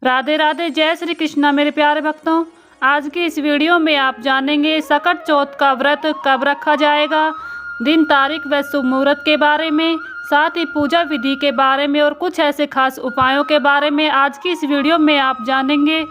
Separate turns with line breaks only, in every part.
राधे राधे, जय श्री कृष्णा मेरे प्यारे भक्तों। आज की इस वीडियो में आप जानेंगे सकट चौथ का व्रत कब रखा जाएगा, दिन तारीख व शुभ मुहूर्त के बारे में, साथ ही पूजा विधि के बारे में और कुछ ऐसे खास उपायों के बारे में आज की इस वीडियो में आप जानेंगे।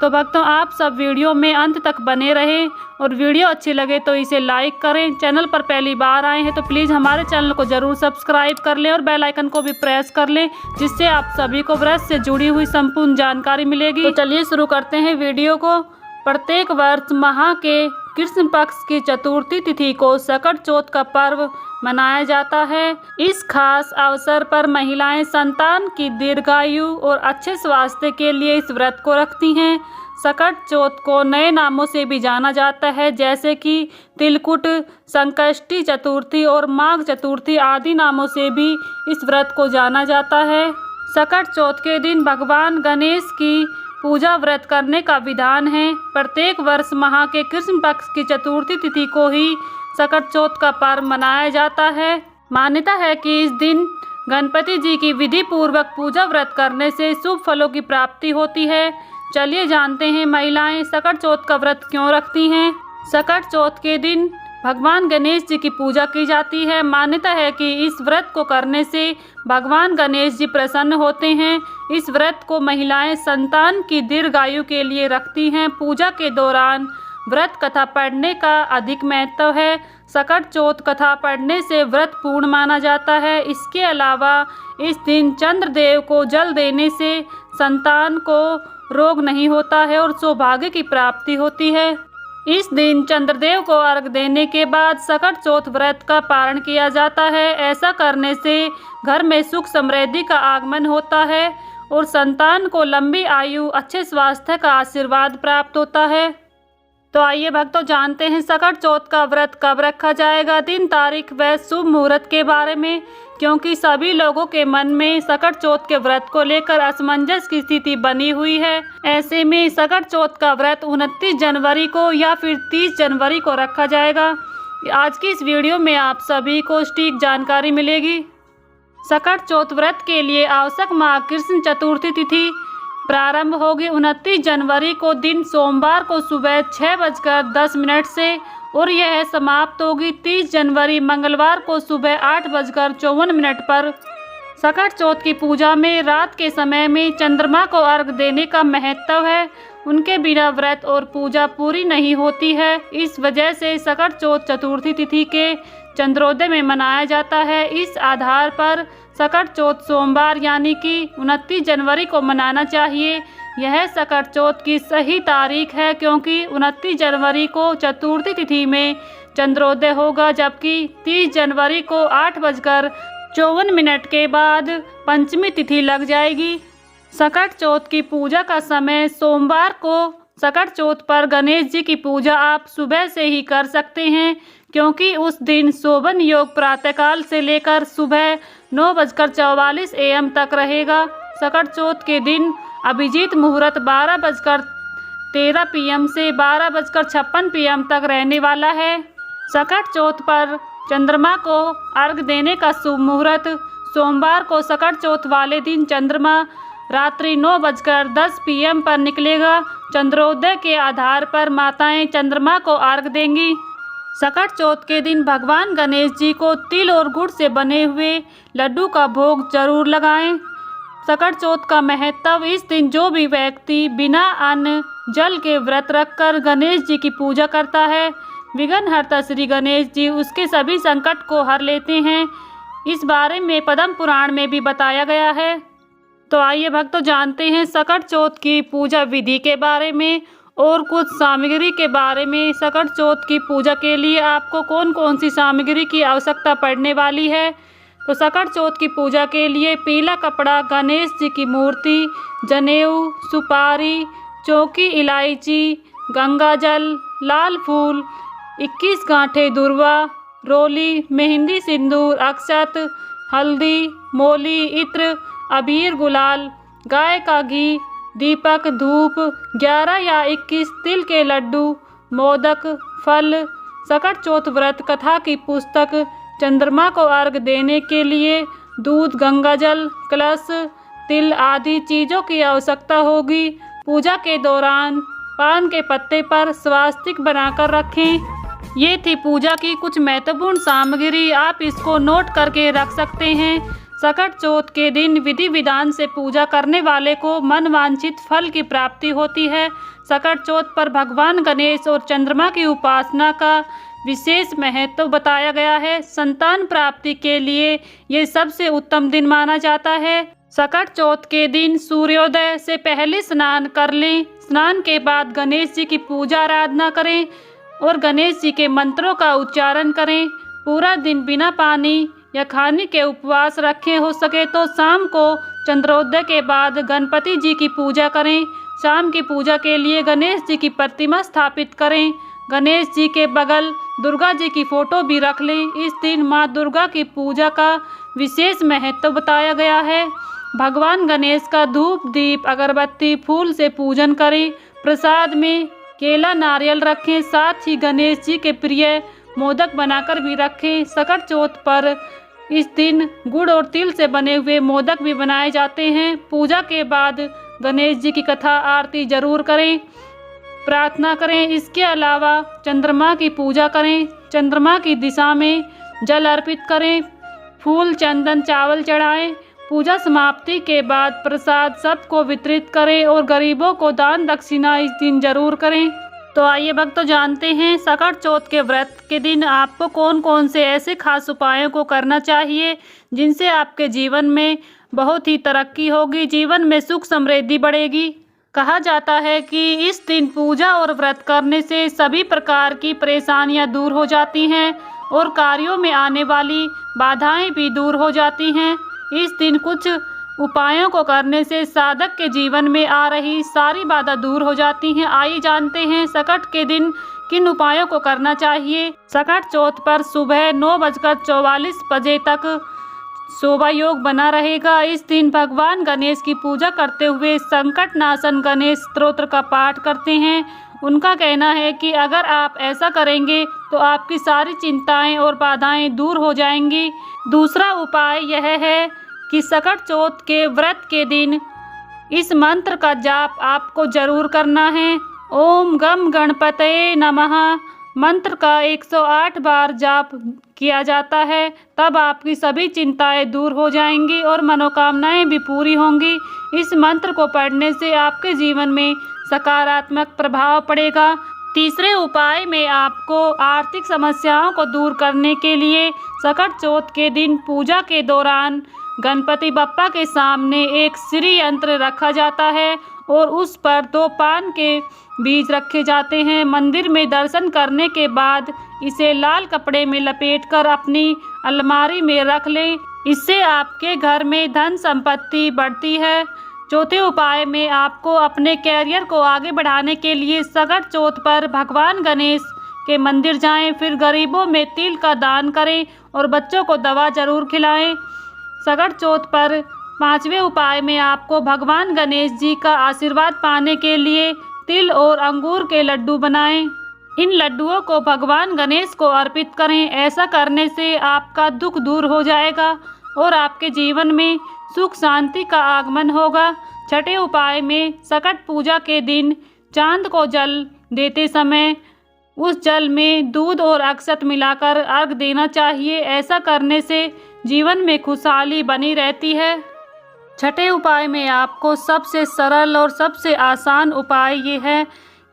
तो भक्तों, आप सब वीडियो में अंत तक बने रहें और वीडियो अच्छी लगे तो इसे लाइक करें। चैनल पर पहली बार आए हैं तो प्लीज़ हमारे चैनल को ज़रूर सब्सक्राइब कर लें और बेल आइकन को भी प्रेस कर लें, जिससे आप सभी को व्रत से जुड़ी हुई संपूर्ण जानकारी मिलेगी। तो चलिए शुरू करते हैं वीडियो को। प्रत्येक वर्ष माह के कृष्ण पक्ष की चतुर्थी तिथि को सकट चौथ का पर्व मनाया जाता है। इस खास अवसर पर महिलाएं संतान की दीर्घायु और अच्छे स्वास्थ्य के लिए इस व्रत को रखती हैं। सकट चौथ को नए नामों से भी जाना जाता है, जैसे कि तिलकुट, संकष्टी चतुर्थी और माघ चतुर्थी आदि नामों से भी इस व्रत को जाना जाता है। सकट चौथ के दिन भगवान गणेश की पूजा व्रत करने का विधान है। प्रत्येक वर्ष माह के कृष्ण पक्ष की चतुर्थी तिथि को ही सकट चौथ का पर्व मनाया जाता है। मान्यता है कि इस दिन गणपति जी की विधि पूर्वक पूजा व्रत करने से शुभ फलों की प्राप्ति होती है। चलिए जानते हैं महिलाएं सकट चौथ का व्रत क्यों रखती हैं। सकट चौथ के दिन भगवान गणेश जी की पूजा की जाती है। मान्यता है कि इस व्रत को करने से भगवान गणेश जी प्रसन्न होते हैं। इस व्रत को महिलाएं संतान की दीर्घायु के लिए रखती हैं। पूजा के दौरान व्रत कथा पढ़ने का अधिक महत्व है। सकट चौथ कथा पढ़ने से व्रत पूर्ण माना जाता है। इसके अलावा इस दिन चंद्रदेव को जल देने से संतान को रोग नहीं होता है और सौभाग्य की प्राप्ति होती है। इस दिन चंद्रदेव को अर्घ देने के बाद सकट चौथ व्रत का पारण किया जाता है। ऐसा करने से घर में सुख समृद्धि का आगमन होता है और संतान को लंबी आयु, अच्छे स्वास्थ्य का आशीर्वाद प्राप्त होता है। तो आइए भक्तों, जानते हैं सकट चौथ का व्रत कब रखा जाएगा, दिन तारीख व शुभ मुहूर्त के बारे में। क्योंकि सभी लोगों के मन में सकट चौथ के व्रत को लेकर असमंजस की स्थिति बनी हुई है। ऐसे में सकट चौथ का व्रत 29 जनवरी को या फिर 30 जनवरी को रखा जाएगा। आज की इस वीडियो में आप सभी को सटीक जानकारी मिलेगी। सकट चौथ व्रत के लिए आवश्यक माह कृष्ण चतुर्थी तिथि प्रारंभ होगी 29 जनवरी को, दिन सोमवार को सुबह 6:10 से और यह समाप्त होगी 30 जनवरी मंगलवार को सुबह 8:54 पर। सकट चौथ की पूजा में रात के समय में चंद्रमा को अर्घ देने का महत्व है। उनके बिना व्रत और पूजा पूरी नहीं होती है। इस वजह से सकट चौथ चतुर्थी तिथि के चंद्रोदय में मनाया जाता है। इस आधार पर सकट चौथ सोमवार यानी कि 29 जनवरी को मनाना चाहिए। यह सकट चौथ की सही तारीख है, क्योंकि 29 जनवरी को चतुर्थी तिथि में चंद्रोदय होगा, जबकि 30 जनवरी को 8:54 के बाद पंचमी तिथि लग जाएगी। सकट चौथ की पूजा का समय सोमवार को सकट चौथ पर गणेश जी की पूजा आप सुबह से ही कर सकते हैं, क्योंकि उस दिन शोभन योग प्रातःकाल से लेकर सुबह 9:44 AM तक रहेगा। सकट चौथ के दिन अभिजीत मुहूर्त 12:13 PM से 12:56 PM तक रहने वाला है। सकट चौथ पर चंद्रमा को अर्घ देने का शुभ मुहूर्त सोमवार को सकट चौथ वाले दिन चंद्रमा रात्रि 9:10 PM पर निकलेगा। चंद्रोदय के आधार पर माताएं चंद्रमा को अर्घ देंगी। सकट चौथ के दिन भगवान गणेश जी को तिल और गुड़ से बने हुए लड्डू का भोग जरूर लगाएं। सकट चौथ का महत्व, इस दिन जो भी व्यक्ति बिना अन्न जल के व्रत रखकर गणेश जी की पूजा करता है, विघ्नहर्ता श्री गणेश जी उसके सभी संकट को हर लेते हैं। इस बारे में पद्म पुराण में भी बताया गया है। तो आइए भक्तों, जानते हैं सकट चौथ की पूजा विधि के बारे में और कुछ सामग्री के बारे में। सकट चौथ की पूजा के लिए आपको कौन कौन सी सामग्री की आवश्यकता पड़ने वाली है। तो सकट चौथ की पूजा के लिए पीला कपड़ा, गणेश जी की मूर्ति, जनेऊ, सुपारी, चौकी इलायची, गंगा जल, लाल फूल, 21 गांठे दुर्वा, रोली, मेहंदी, सिंदूर, अक्षत, हल्दी, मोली, इत्र, अबीर, गुलाल, गाय का घी, दीपक, धूप, 11 या 21 तिल के लड्डू, मोदक, फल। सकट चौथ व्रत कथा की पुस्तक, चंद्रमा को अर्घ देने के लिए दूध, गंगाजल, कलश, तिल आदि चीज़ों की आवश्यकता होगी। पूजा के दौरान पान के पत्ते पर स्वास्तिक बनाकर रखें। ये थी पूजा की कुछ महत्वपूर्ण सामग्री, आप इसको नोट करके रख सकते हैं। सकट चौथ के दिन विधि विधान से पूजा करने वाले को मनवांछित फल की प्राप्ति होती है। सकट चौथ पर भगवान गणेश और चंद्रमा की उपासना का विशेष महत्व बताया गया है। संतान प्राप्ति के लिए ये सबसे उत्तम दिन माना जाता है। सकट चौथ के दिन सूर्योदय से पहले स्नान कर लें। स्नान के बाद गणेश जी की पूजा आराधना करें और गणेश जी के मंत्रों का उच्चारण करें। पूरा दिन बिना पानी या खाने के उपवास रखें। हो सके तो शाम को चंद्रोदय के बाद गणपति जी की पूजा करें। शाम की पूजा के लिए गणेश जी की प्रतिमा स्थापित करें। गणेश जी के बगल दुर्गा जी की फोटो भी रख लें। इस दिन माँ दुर्गा की पूजा का विशेष महत्व बताया गया है। भगवान गणेश का धूप दीप अगरबत्ती फूल से पूजन करें। प्रसाद में केला नारियल रखें। साथ ही गणेश जी के प्रिय मोदक बनाकर भी रखें। सकट चौथ पर इस दिन गुड़ और तिल से बने हुए मोदक भी बनाए जाते हैं। पूजा के बाद गणेश जी की कथा आरती जरूर करें, प्रार्थना करें। इसके अलावा चंद्रमा की पूजा करें। चंद्रमा की दिशा में जल अर्पित करें, फूल चंदन चावल चढ़ाएं। पूजा समाप्ति के बाद प्रसाद सबको वितरित करें और गरीबों को दान दक्षिणा इस दिन जरूर करें। तो आइए भक्तों जानते हैं सकट चौथ के व्रत के दिन आपको कौन कौन से ऐसे खास उपायों को करना चाहिए जिनसे आपके जीवन में बहुत ही तरक्की होगी, जीवन में सुख समृद्धि बढ़ेगी। कहा जाता है कि इस दिन पूजा और व्रत करने से सभी प्रकार की परेशानियां दूर हो जाती हैं और कार्यों में आने वाली बाधाएं भी दूर हो जाती हैं। इस दिन कुछ उपायों को करने से साधक के जीवन में आ रही सारी बाधा दूर हो जाती हैं। आइए जानते हैं सकट के दिन किन उपायों को करना चाहिए। सकट चौथ पर सुबह 9:44 बजे तक शोभा योग बना रहेगा। इस दिन भगवान गणेश की पूजा करते हुए संकट नाशन गणेश स्तोत्र का पाठ करते हैं। उनका कहना है कि अगर आप ऐसा करेंगे तो आपकी सारी चिंताएं और बाधाएं दूर हो जाएंगी। दूसरा उपाय यह है कि सकट चौथ के व्रत के दिन इस मंत्र का जाप आपको जरूर करना है। ओम गम गणपतये नमः मंत्र का 108 बार जाप किया जाता है। तब आपकी सभी चिंताएं दूर हो जाएंगी और मनोकामनाएं भी पूरी होंगी। इस मंत्र को पढ़ने से आपके जीवन में सकारात्मक प्रभाव पड़ेगा। तीसरे उपाय में आपको आर्थिक समस्याओं को दूर करने के लिए सकट चौथ के दिन पूजा के दौरान गणपति बप्पा के सामने एक श्री यंत्र रखा जाता है और उस पर 2 पान के बीज रखे जाते हैं। मंदिर में दर्शन करने के बाद इसे लाल कपड़े में लपेटकर अपनी अलमारी में रख लें। इससे आपके घर में धन संपत्ति बढ़ती है। चौथे उपाय में आपको अपने कैरियर को आगे बढ़ाने के लिए सकट चौथ पर भगवान गणेश के मंदिर जाएं, फिर गरीबों में तिल का दान करें और बच्चों को दवा जरूर खिलाएं। सकट चौथ पर 5वें उपाय में आपको भगवान गणेश जी का आशीर्वाद पाने के लिए तिल और अंगूर के लड्डू बनाएं। इन लड्डुओं को भगवान गणेश को अर्पित करें। ऐसा करने से आपका दुख दूर हो जाएगा और आपके जीवन में सुख शांति का आगमन होगा। छठे उपाय में सकट पूजा के दिन चांद को जल देते समय उस जल में दूध और अक्षत मिलाकर अर्घ देना चाहिए। ऐसा करने से जीवन में खुशहाली बनी रहती है। छठे उपाय में आपको सबसे सरल और सबसे आसान उपाय ये है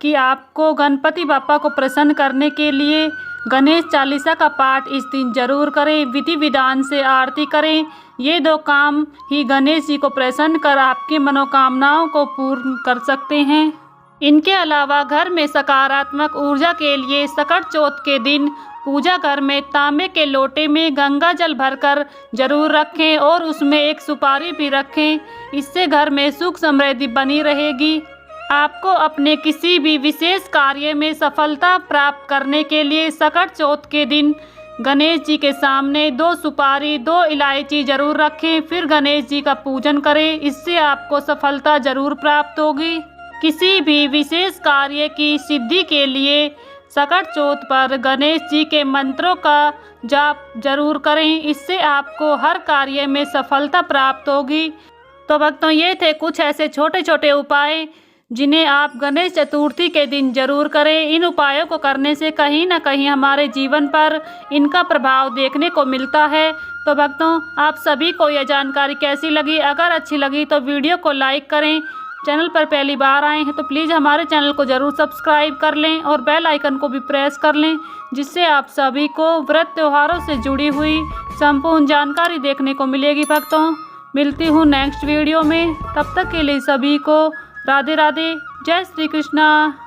कि आपको गणपति बप्पा को प्रसन्न करने के लिए गणेश चालीसा का पाठ इस दिन जरूर करें। विधि विधान से आरती करें। ये 2 काम ही गणेश जी को प्रसन्न कर आपकी मनोकामनाओं को पूर्ण कर सकते हैं। इनके अलावा घर में सकारात्मक ऊर्जा के लिए सकट चौथ के दिन पूजा घर में तांबे के लोटे में गंगा जल भरकर जरूर रखें और उसमें एक सुपारी भी रखें। इससे घर में सुख समृद्धि बनी रहेगी। आपको अपने किसी भी विशेष कार्य में सफलता प्राप्त करने के लिए सकट चौथ के दिन गणेश जी के सामने 2 सुपारी 2 इलायची जरूर रखें, फिर गणेश जी का पूजन करें। इससे आपको सफलता जरूर प्राप्त होगी। किसी भी विशेष कार्य की सिद्धि के लिए सकट चौथ पर गणेश जी के मंत्रों का जाप जरूर करें। इससे आपको हर कार्य में सफलता प्राप्त होगी। तो भक्तों, ये थे कुछ ऐसे छोटे छोटे उपाय जिन्हें आप गणेश चतुर्थी के दिन जरूर करें। इन उपायों को करने से कहीं ना कहीं हमारे जीवन पर इनका प्रभाव देखने को मिलता है। तो भक्तों, आप सभी को यह जानकारी कैसी लगी? अगर अच्छी लगी तो वीडियो को लाइक करें। चैनल पर पहली बार आए हैं तो प्लीज़ हमारे चैनल को ज़रूर सब्सक्राइब कर लें और बेल आइकन को भी प्रेस कर लें, जिससे आप सभी को व्रत त्योहारों से जुड़ी हुई संपूर्ण जानकारी देखने को मिलेगी। भक्तों, मिलती हूँ नेक्स्ट वीडियो में। तब तक के लिए सभी को राधे राधे। जय श्री कृष्णा।